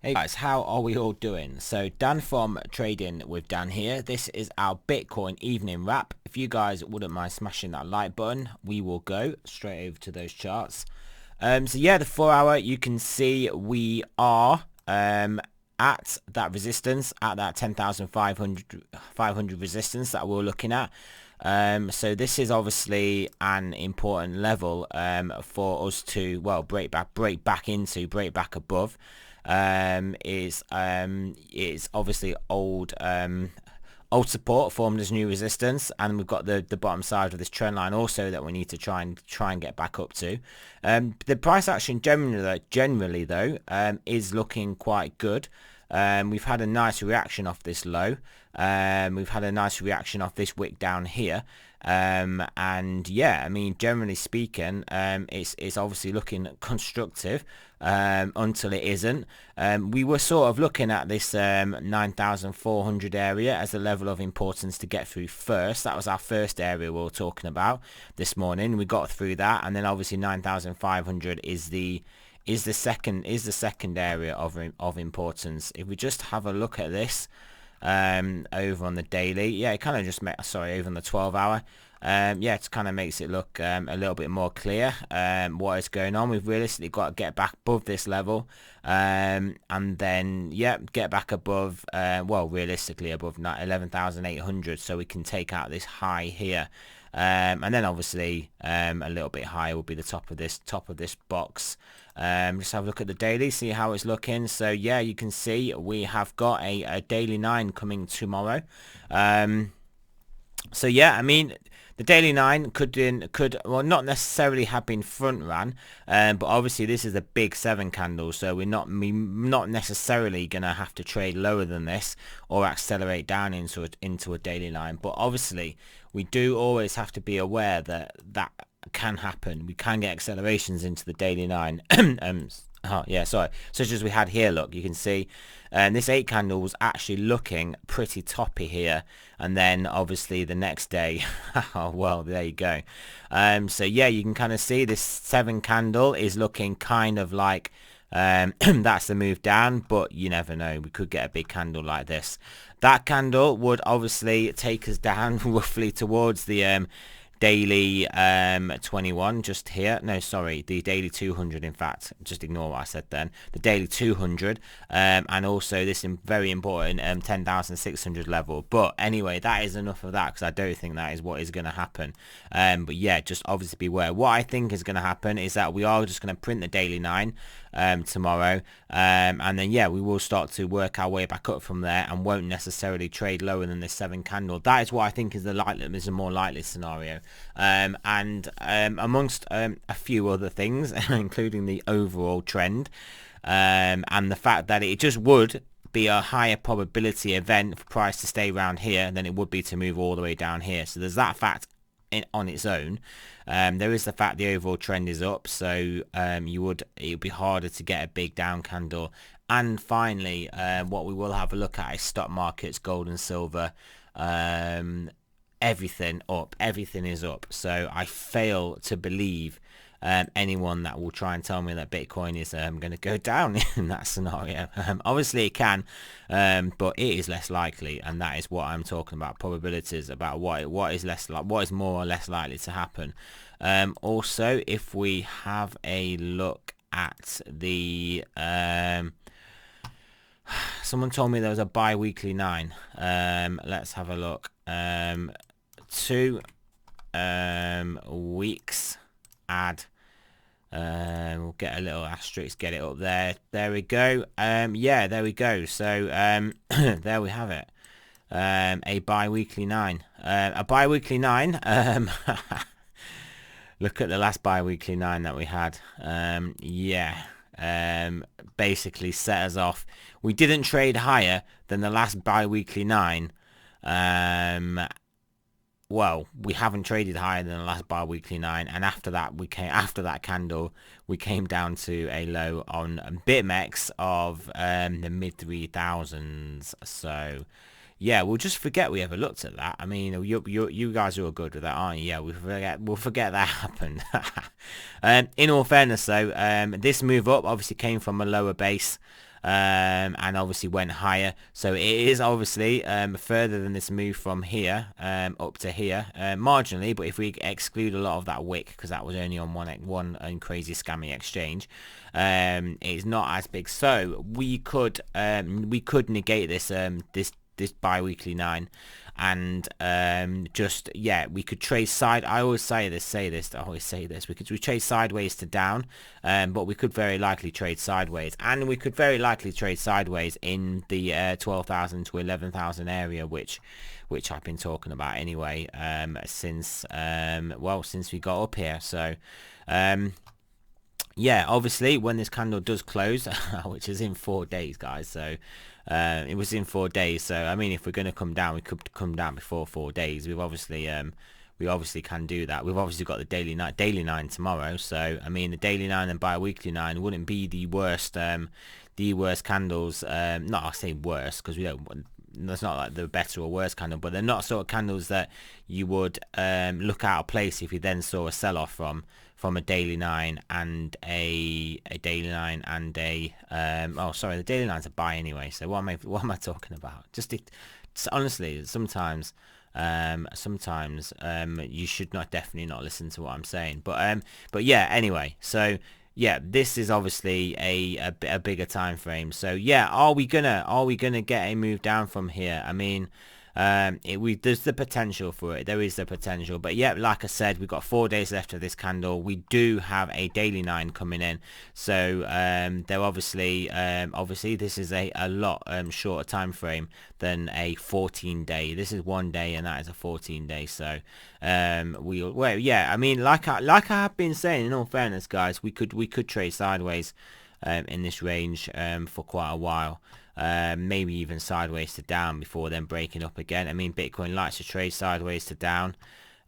Hey guys, how are we all doing? So Dan from Trading with Dan here. This is our Bitcoin evening wrap. If you guys wouldn't mind smashing that like button, we will go straight over to those charts. So yeah, the 4 hour, you can see we are at that resistance, at that 10,500 resistance that we're looking at. So this is obviously an important level for us to, well, break back above. Is obviously old support formed as new resistance, and we've got the bottom side of this trend line also that we need to try and get back up to. The price action generally though is looking quite good. We've had a nice reaction off this low. We've had a nice reaction off this wick down here. And yeah, I mean, generally speaking, it's obviously looking constructive until it isn't. We were sort of looking at this 9,400 area as a level of importance to get through first. That was our first area we were talking about this morning. We got through that, and then obviously 9,500 is the second area of importance. If we just have a look at this over on the daily, yeah, it kind of just over on the 12 hour, yeah, it kind of makes it look a little bit more clear what is going on. We've realistically got to get back above this level, and then yeah, get back above, well, realistically above 11,800, so we can take out this high here. And then obviously a little bit higher will be the top of this box. Just have a look at the daily, see how it's looking. So yeah, you can see we have got a daily 9 coming tomorrow. So yeah, I mean, the daily 9 could well, not necessarily have been front ran, but obviously this is a big 7 candle, so we're not necessarily gonna have to trade lower than this or accelerate down into a daily 9. But obviously we do always have to be aware that that can happen. We can get accelerations into the daily 9. Oh yeah, sorry, such as we had here. Look, you can see this 8 candle was actually looking pretty toppy here, and then obviously the next day, oh well, there you go. So yeah, you can kind of see this 7 candle is looking kind of like that's the move down, but you never know, we could get a big candle like this. That candle would obviously take us down roughly towards the daily 21 just here. No, sorry, the daily 200. In fact, just ignore what I said then. The daily 200 and also this very important 10,600 level. But anyway, that is enough of that, because I don't think that is what is going to happen. But yeah, just obviously beware. What I think is going to happen is that we are just going to print the daily 9 tomorrow, and then yeah, we will start to work our way back up from there and won't necessarily trade lower than this 7 candle. That is what I think is a more likely scenario, and amongst a few other things including the overall trend, and the fact that it just would be a higher probability event for price to stay around here than it would be to move all the way down here. So there's that fact on its own. There is the fact the overall trend is up, so it would be harder to get a big down candle. And finally, what we will have a look at is stock markets, gold and silver. Everything up, everything is up. So I fail to believe anyone that will try and tell me that Bitcoin is going to go down in that scenario. Obviously it can, but it is less likely, and that is what I'm talking about, probabilities about what is more or less likely to happen. Also, if we have a look at the someone told me there was a bi-weekly 9. Let's have a look. 2 weeks add, we'll get a little asterisk, get it up there we go. Yeah, there we go. So there we have it, a bi-weekly 9, a bi-weekly 9. Look at the last bi-weekly 9 that we had. Yeah, basically set us off. We didn't trade higher than the last bi-weekly 9. Well, we haven't traded higher than the last bi-weekly 9, and after that candle we came down to a low on Bitmex of the mid 3,000s. So yeah, we'll just forget we ever looked at that. I mean, you guys are all good with that, aren't you? Yeah, we'll forget that happened. In all fairness though, this move up obviously came from a lower base. and obviously went higher. So it is obviously further than this move from here up to here, marginally. But if we exclude a lot of that wick, because that was only on one crazy scammy exchange, it's not as big. So we could negate this bi-weekly 9, and we could trade side. I always say this. We trade sideways to down, but we could very likely trade sideways, and we could very likely trade sideways in the 12,000 to 11,000 area, which I've been talking about anyway, since we got up here. So yeah, obviously when this candle does close, which is in 4 days, guys, so it was in 4 days. So I mean, if we're going to come down, we could come down before 4 days. We obviously can do that. We've obviously got the daily 9 tomorrow. So I mean, the daily 9 and bi-weekly 9 wouldn't be the worst candles. Not I'll say worst, because we don't. That's not like the better or worse candle, but they're not sort of candles that you would look out of place if you then saw a sell-off from a daily 9 and a daily 9 and a the daily 9's a buy anyway. So what am I talking about? Honestly, sometimes you should definitely not listen to what I'm saying. But yeah, anyway, so yeah, this is obviously a bigger time frame. So yeah, are we gonna get a move down from here? I mean, there's the potential for it. There is the potential, but yeah, like I said, we've got 4 days left of this candle. We do have a daily 9 coming in, so they're obviously this is a lot shorter time frame than a 14-day. This is 1 day, and that is a 14-day. So I mean, like I have been saying, in all fairness, guys, we could trade sideways in this range for quite a while. Maybe even sideways to down before then breaking up again. I mean, Bitcoin likes to trade sideways to down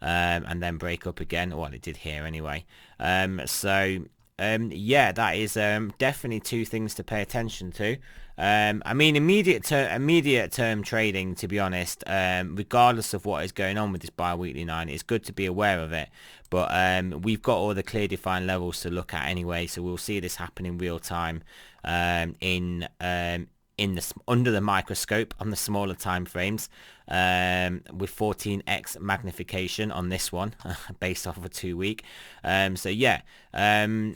and then break up again. Well, it did here anyway. Yeah, that is definitely two things to pay attention to. I mean, immediate term trading, to be honest, regardless of what is going on with this bi-weekly 9, it's good to be aware of it. But we've got all the clear defined levels to look at anyway, so we'll see this happen in real time under the microscope on the smaller time frames, with 14x magnification on this one based off of a 2 week. So yeah,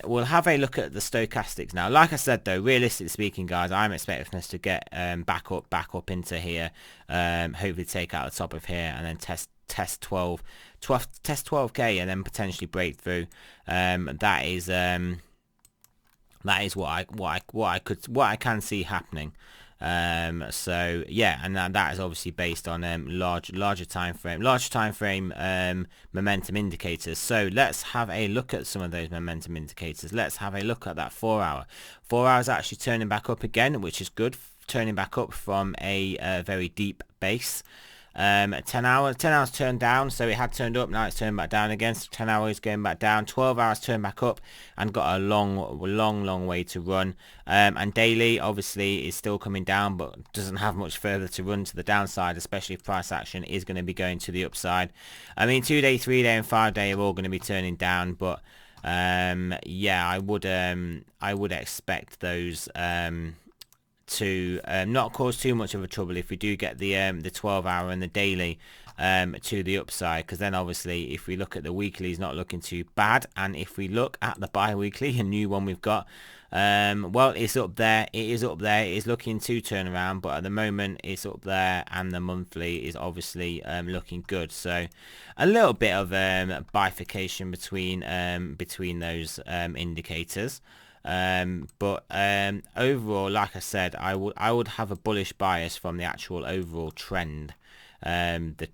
we'll have a look at the stochastics now. Like I said though, realistically speaking, guys, I'm expecting us to get back up into here, hopefully take out the top of here and then test 12k and then potentially break through. That is what I can see happening. So yeah, and that is obviously based on larger time frame momentum indicators. So let's have a look at some of those momentum indicators. Let's have a look at that 4 hour. 4 hours actually turning back up again, which is good, turning back up from a very deep base. 10 hours turned down, so it had turned up, now it's turned back down again. So 10 hours going back down, 12 hours turned back up and got a long way to run. And daily obviously is still coming down, but doesn't have much further to run to the downside, especially if price action is going to be going to the upside. I mean, 2 day, 3 day and 5 day are all going to be turning down, but yeah, I would expect those to not cause too much of a trouble if we do get the 12 hour and the daily to the upside, because then obviously if we look at the weekly, it's not looking too bad, and if we look at the bi-weekly, a new one we've got, well, it's up there, it is looking to turn around, but at the moment it's up there, and the monthly is obviously looking good. So a little bit of bifurcation between those indicators. But overall, like I said, I would have a bullish bias from the actual overall trend, the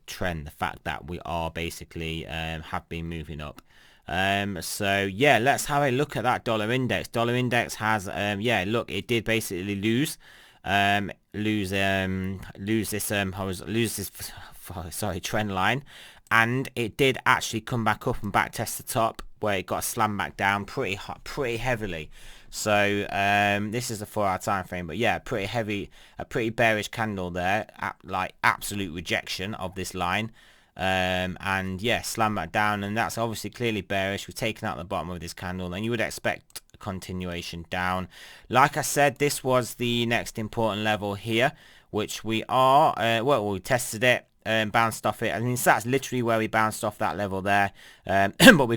fact that we are basically have been moving up. So yeah, let's have a look at that dollar index. Dollar index has yeah, look, it did basically lose this trend line, and it did actually come back up and back test the top, where it got slammed back down pretty heavily. So this is a 4 hour time frame, but yeah, a pretty bearish candle there, like absolute rejection of this line. And yeah, slam back down, and that's obviously clearly bearish. We've taken out the bottom of this candle, and you would expect continuation down. Like I said, this was the next important level here, which we are, well, we tested it. Bounced off it. I mean, so that's literally where we bounced off that level there. But we're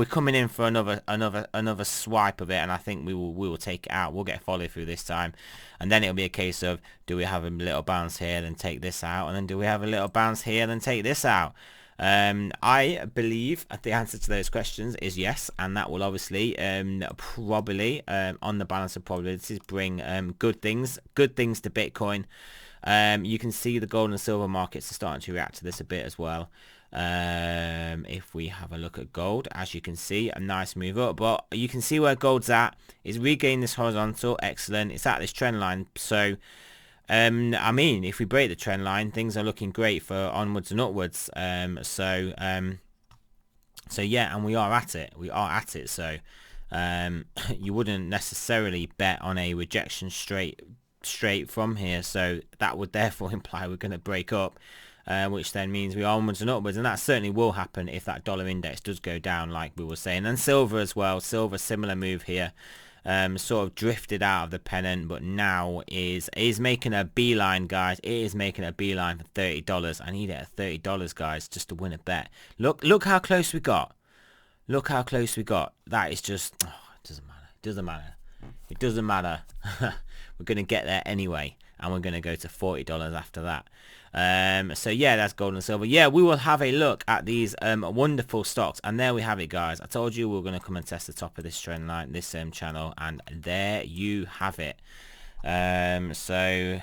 coming in for another swipe of it, and I think we will take it out. We'll get follow through this time, and then it'll be a case of, do we have a little bounce here, then take this out, and then do we have a little bounce here, then take this out? I believe the answer to those questions is yes, and that will obviously probably on the balance of probabilities bring good things to Bitcoin. You can see the gold and silver markets are starting to react to this a bit as well. If we have a look at gold, as you can see, a nice move up, but you can see where gold's at. It's regaining this horizontal, excellent. It's at this trend line, so I mean, if we break the trend line, things are looking great for onwards and upwards. So yeah, and we are at it. So you wouldn't necessarily bet on a rejection straight from here, so that would therefore imply we're going to break up, which then means we are onwards and upwards, and that certainly will happen if that dollar index does go down, like we were saying. And silver as well, silver similar move here, sort of drifted out of the pennant, but now is making a beeline, guys. It is making a beeline for $30. I need it at $30, guys, just to win a bet. Look how close we got. Look how close we got. That is just, oh, it doesn't matter. We're going to get there anyway, and we're going to go to $40 after that. So yeah, that's gold and silver. Yeah, we will have a look at these wonderful stocks, and there we have it, guys. I told you we were going to come and test the top of this trend line, this channel, and there you have it. So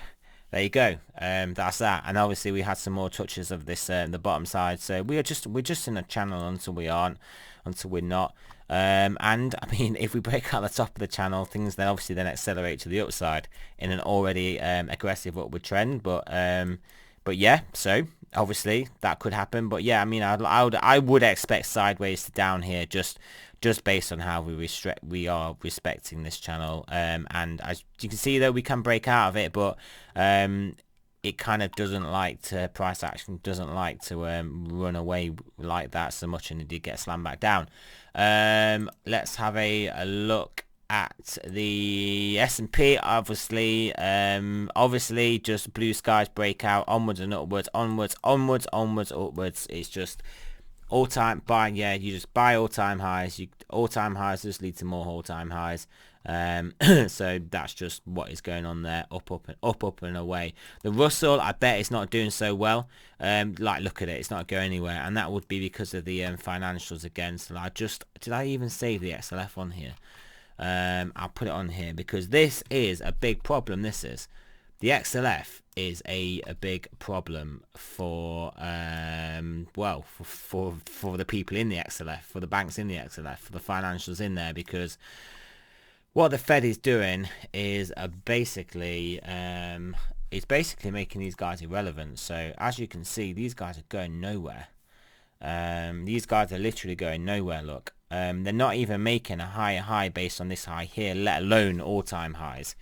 there you go. That's that. And obviously we had some more touches of this the bottom side, so we're just in a channel until we're not. And I mean, if we break out the top of the channel, things then obviously then accelerate to the upside in an already aggressive upward trend. But yeah, so obviously that could happen. But yeah, I mean, I would expect sideways to down here, just based on how we are respecting this channel. And as you can see, though, we can break out of it, but it kind of doesn't like to, price action doesn't like to run away like that so much, and it did get slammed back down. Let's have a look at the S&P. Obviously just blue skies breakout, onwards and upwards, onwards, upwards. It's just all-time buy. Yeah, you just buy all-time highs. All-time highs just lead to more all-time highs. So that's just what is going on there. Up and away. The Russell, I bet it's not doing so well. Like, look at it, it's not going anywhere, and that would be because of the financials again. So did I even save the XLF on here? I'll put it on here because this is a big problem. The XLF is a big problem for well, for the people in the XLF, for the banks in the XLF, for the financials in there, because what the Fed is doing is basically making these guys irrelevant. So as you can see, these guys are going nowhere. These guys are literally going nowhere. Look, they're not even making a higher high based on this high here, let alone all-time highs.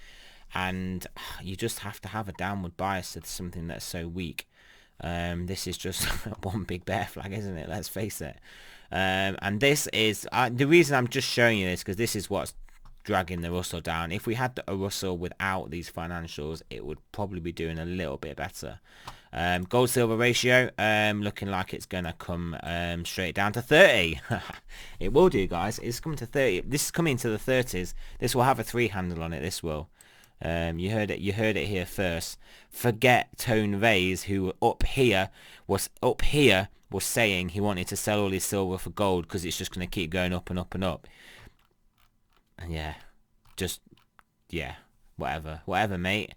And you just have to have a downward bias to something that's so weak. This is just one big bear flag, isn't it? Let's face it. And this is the reason I'm just showing you this, because this is what's dragging the Russell down. If we had a Russell without these financials, it would probably be doing a little bit better. Gold silver ratio looking like it's gonna come straight down to 30. It will do, guys. It's coming to 30. This is coming to the 30s. This will have a 3 handle on it. This will. You heard it here first. Forget Tone Vase, who was saying he wanted to sell all his silver for gold because it's just going to keep going up and up and up. And whatever, mate.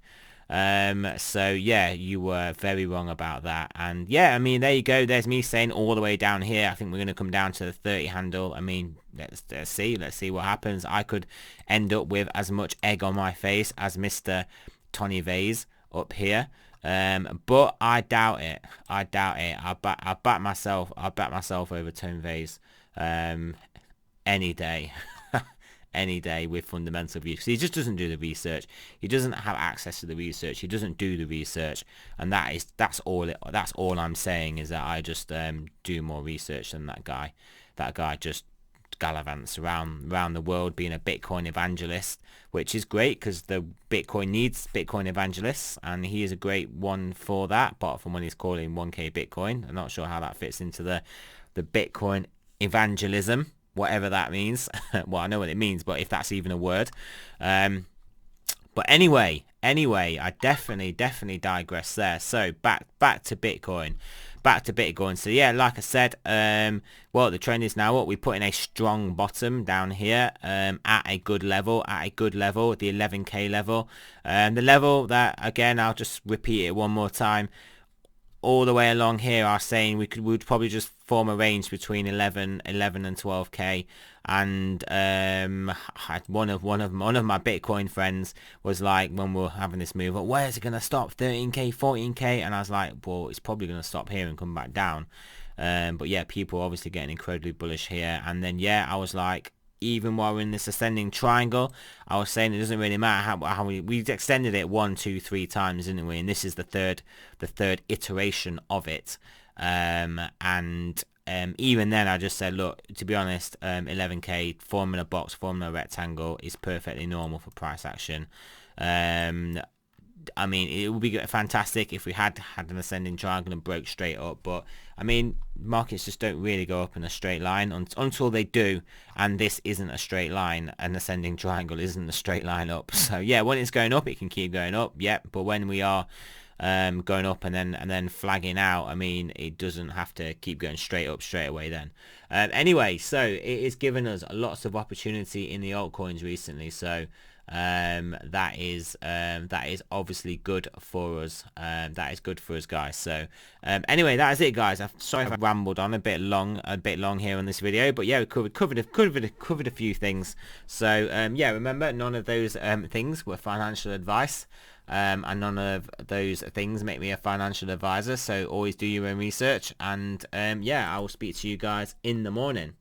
So yeah, you were very wrong about that. And yeah, I mean, there you go. There's me saying all the way down here, I think we're going to come down to the 30 handle. I mean, let's see what happens. I could end up with as much egg on my face as Mr. Tony Vase up here. But I doubt it. I back myself over Tone Vase any day. Any day with fundamental views. He just doesn't do the research. He doesn't have access to the research. He doesn't do the research, and that's all I'm saying, is that I just do more research than that guy. That guy just gallivants around the world being a Bitcoin evangelist, which is great because the Bitcoin needs Bitcoin evangelists, and he is a great one for that, apart from when he's calling 1k Bitcoin. I'm not sure how that fits into the Bitcoin evangelism, whatever that means. Well, I know what it means, but if that's even a word. But anyway, I definitely digress there. So back to Bitcoin. So yeah, like I said, well, the trend is now up. We put in a strong bottom down here at a good level, the 11k level. The level that, again, I'll just repeat it one more time. All the way along here are saying we'd probably just form a range between 11 and 12k, and one of my Bitcoin friends was like, when we were having this move, where's it gonna stop, 13k, 14k? And I was like, well, it's probably gonna stop here and come back down. But yeah, people are obviously getting incredibly bullish here, and then yeah, I was like, even while we're in this ascending triangle, I was saying it doesn't really matter how we extended it 1, 2, 3 times, didn't we? And this is the third iteration of it. And even then, I just said, look, to be honest, 11k forming a box, forming a rectangle is perfectly normal for price action. I mean, it would be fantastic if we had an ascending triangle and broke straight up, but I mean, markets just don't really go up in a straight line until they do, and this isn't a straight line. An ascending triangle isn't a straight line up. So yeah, when it's going up, it can keep going up, yep, but when we are going up and then flagging out, I mean, it doesn't have to keep going straight up straight away then. Anyway, so it is giving us lots of opportunity in the altcoins recently, so that is obviously good for us. That is good for us, guys. So anyway, that is it, guys. I'm sorry if I rambled on a bit long here on this video, but yeah, we covered a few things. So yeah, remember, none of those things were financial advice, and none of those things make me a financial advisor. So always do your own research, and yeah, I will speak to you guys in the morning.